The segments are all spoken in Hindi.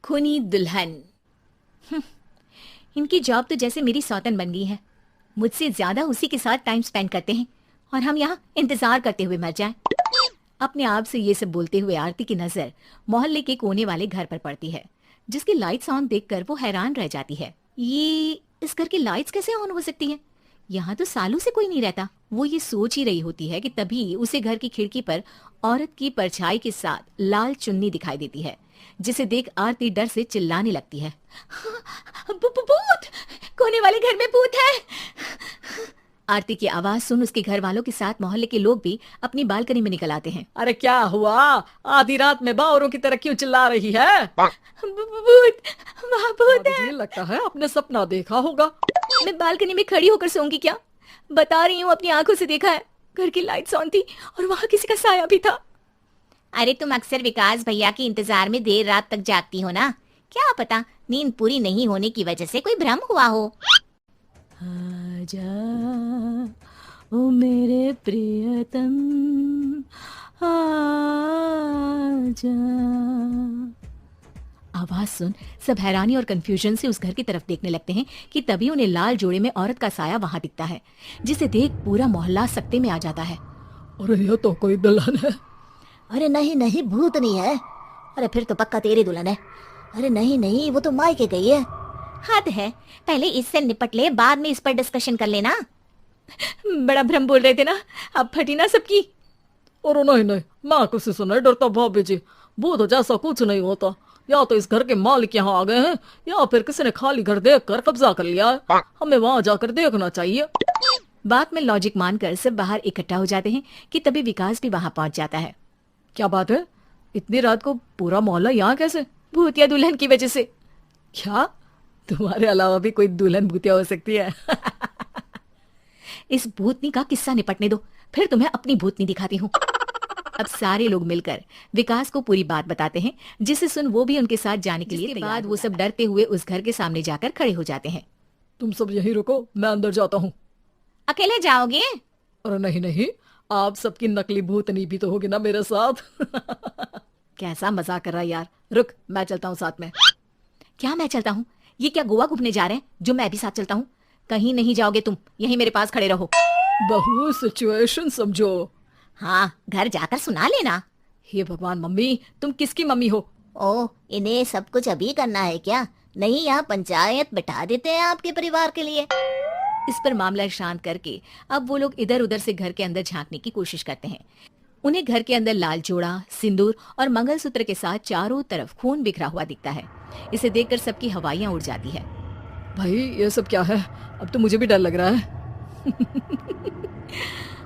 खूनी दुल्हन। इनकी जॉब तो जैसे मेरी सौतन बन गई है। मुझसे ज्यादा उसी के साथ टाइम स्पेंड करते हैं और हम यहाँ इंतजार करते हुए मर जाएं। अपने आप से ये सब बोलते हुए आरती की नजर मोहल्ले के कोने वाले घर पर पड़ती है, जिसकी लाइट्स ऑन देखकर वो हैरान रह जाती है। ये इस घर की लाइट्स कैसे ऑन हो सकती हैं? यहाँ तो सालों से कोई नहीं रहता। वो ये सोच ही रही होती है कि तभी उसे घर की खिड़की पर औरत की परछाई के साथ लाल चुन्नी दिखाई देती है, जिसे देख आरती डर से चिल्लाने लगती है। भूत! कोने वाले घर में भूत है! आरती की आवाज सुन उसके घर वालों के साथ मोहल्ले के लोग भी अपनी बालकनी में निकल आते हैं। अरे क्या हुआ? आधी रात में बावरों की तरह क्यों चिल्ला रही है? भूत! वहाँ भूत है! मुझे लगता है आपने सपना देखा होगा। मैं बालकनी में खड़ी होकर सोऊंगी क्या? बता रही हूँ, अपनी आंखों से देखा है। घर की लाइट्स ऑन थी और वहाँ किसी का साया भी था। अरे तुम अक्सर विकास भैया के इंतजार में देर रात तक जागती हो ना, क्या पता नींद पूरी नहीं होने की वजह से कोई भ्रम हुआ हो। आजा ओ मेरे प्रियतम आजा। आवाज सुन सब हैरानी और कंफ्यूजन से उस घर की तरफ देखने लगते हैं कि तभी उन्हें लाल जोड़े में औरत का साया वहां दिखता है, जिसे देख पूरा मोहल्ला सकते में आ जाता है। अरे ये तो कोई दुल्हन है। अरे नहीं नहीं, भूत नहीं है। अरे फिर तो पक्का तेरी दुल्हन है। अरे नहीं नहीं, वो तो मायके गई है। हद है, पहले इससे निपट ले, बाद में इस पर डिस्कशन कर लेना। बड़ा भ्रम बोल रहे थे ना, अब फटी ना सबकी। और नहीं नहीं, मैं किसी से नहीं डरता भाभी जी। भूत जैसा कुछ नहीं होता। या तो इस घर के मालिक यहाँ आ गए हैं या फिर किसी ने खाली घर देख कर कब्जा कर लिया है। हमें वहाँ जाकर देखना चाहिए। बात में लॉजिक मानकर सब बाहर इकट्ठा हो जाते हैं कि तभी विकास भी वहाँ पहुँच जाता है। क्या बात है? इतनी रात को पूरा मोहल्ला यहाँ कैसे? भूतिया दुल्हन की वजह से। क्या तुम्हारे अलावा भी कोई दुल्हन भूतिया हो सकती है? इस भूतनी का किस्सा निपटने दो, फिर तुम्हें अपनी भूतनी दिखाती हूँ। अब सारे लोग मिलकर विकास को पूरी बात बताते हैं, जिसे सुन वो भी उनके साथ जाने के लिए तैयार। बाद वो सब डरते हुए उस घर के सामने जाकर खड़े हो जाते हैं। तुम सब यहीं रुको, मैं अंदर जाता हूँ। अकेले जाओगे? अरे नहीं नहीं, आप सबकी नकली भूतनी भी तो होगी ना मेरे साथ। कैसा मजाक कर रहा है यार। रुक, मैं चलता हूँ साथ में। क्या मैं चलता हूँ? ये क्या गोवा घूमने जा रहे हैं जो मैं भी साथ चलता हूँ? कहीं नहीं जाओगे तुम, यहीं मेरे पास खड़े रहो। बहू सिचुएशन समझो। हाँ, घर जाकर सुना लेना। हे भगवान, मम्मी तुम किसकी मम्मी हो? ओ, इन्हें सब कुछ अभी करना है क्या? नहीं, यहाँ पंचायत बिठा देते हैं आपके परिवार के लिए। इस पर मामला शांत करके अब वो लोग इधर उधर से घर के अंदर झांकने की कोशिश करते हैं। उन्हें घर के अंदर लाल जोड़ा, सिंदूर और मंगलसूत्र के साथ चारों तरफ खून बिखरा हुआ दिखता है। इसे देखकर सबकी हवाइयां उड़ जाती है। भाई ये सब क्या है? अब तो मुझे भी डर लग रहा है।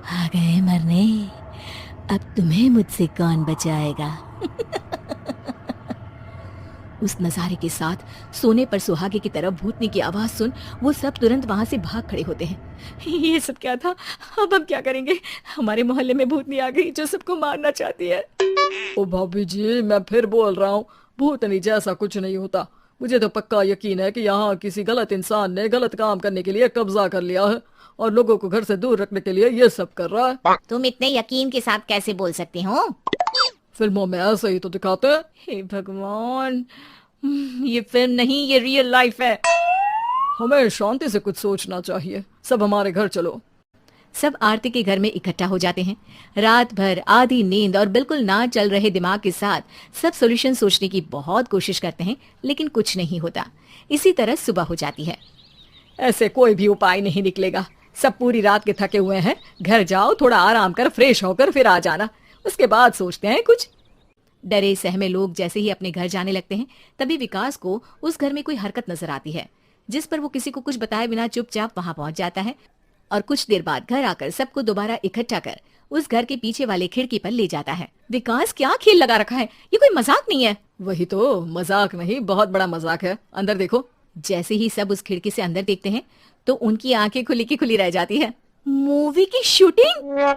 आ गए मरने, अब तुम्हें मुझसे कौन बचाएगा? उस नजारे के साथ सोने पर सुहागे की तरफ भूतनी की आवाज सुन वो सब तुरंत वहां से भाग खड़े होते हैं। ये सब क्या था? अब हम क्या करेंगे? हमारे मोहल्ले में भूतनी आ गई जो सबको मारना चाहती है। ओ भाभी जी, मैं फिर बोल रहा हूँ, भूतनी जैसा कुछ नहीं होता। मुझे तो पक्का यकीन है कि यहाँ किसी गलत इंसान ने गलत काम करने के लिए कब्जा कर लिया है और लोगों को घर से दूर रखने के लिए ये सब कर रहा है। तुम इतने यकीन के साथ कैसे बोल सकते हो? फिल्मों में ऐसे ही तो दिखाते हैं। हे भगवान, ये फिल्म नहीं, ये रियल लाइफ है। हमें शांति से कुछ सोचना चाहिए। सब हमारे घर चलो। सब आरती के घर में इकट्ठा हो जाते हैं। रात भर आधी नींद और बिल्कुल ना चल रहे दिमाग के साथ सब सॉल्यूशन सोचने की बहुत कोशिश करते हैं, लेकिन कुछ नहीं होता। इसी तरह सुबह हो जाती है। ऐसे कोई भी उपाय नहीं निकलेगा। सब पूरी रात के थके हुए हैं। घर जाओ, थोड़ा आराम कर, फ्रेश होकर फिर आ जाना, उसके बाद सोचते हैं कुछ। डरे सहमे लोग जैसे ही अपने घर जाने लगते हैं, तभी विकास को उस घर में कोई हरकत नजर आती है, जिस पर वो किसी को कुछ बताए बिना चुपचाप वहां पहुंच जाता है और कुछ देर बाद घर आकर सबको दोबारा इकट्ठा कर उस घर के पीछे वाले खिड़की पर ले जाता है। विकास, क्या खेल लगा रखा है? ये कोई मजाक नहीं है। वही तो, मजाक नहीं, बहुत बड़ा मजाक है। अंदर देखो। जैसे ही सब उस खिड़की से अंदर देखते हैं तो उनकी आंखें खुली की खुली रह जाती है। मूवी की शूटिंग?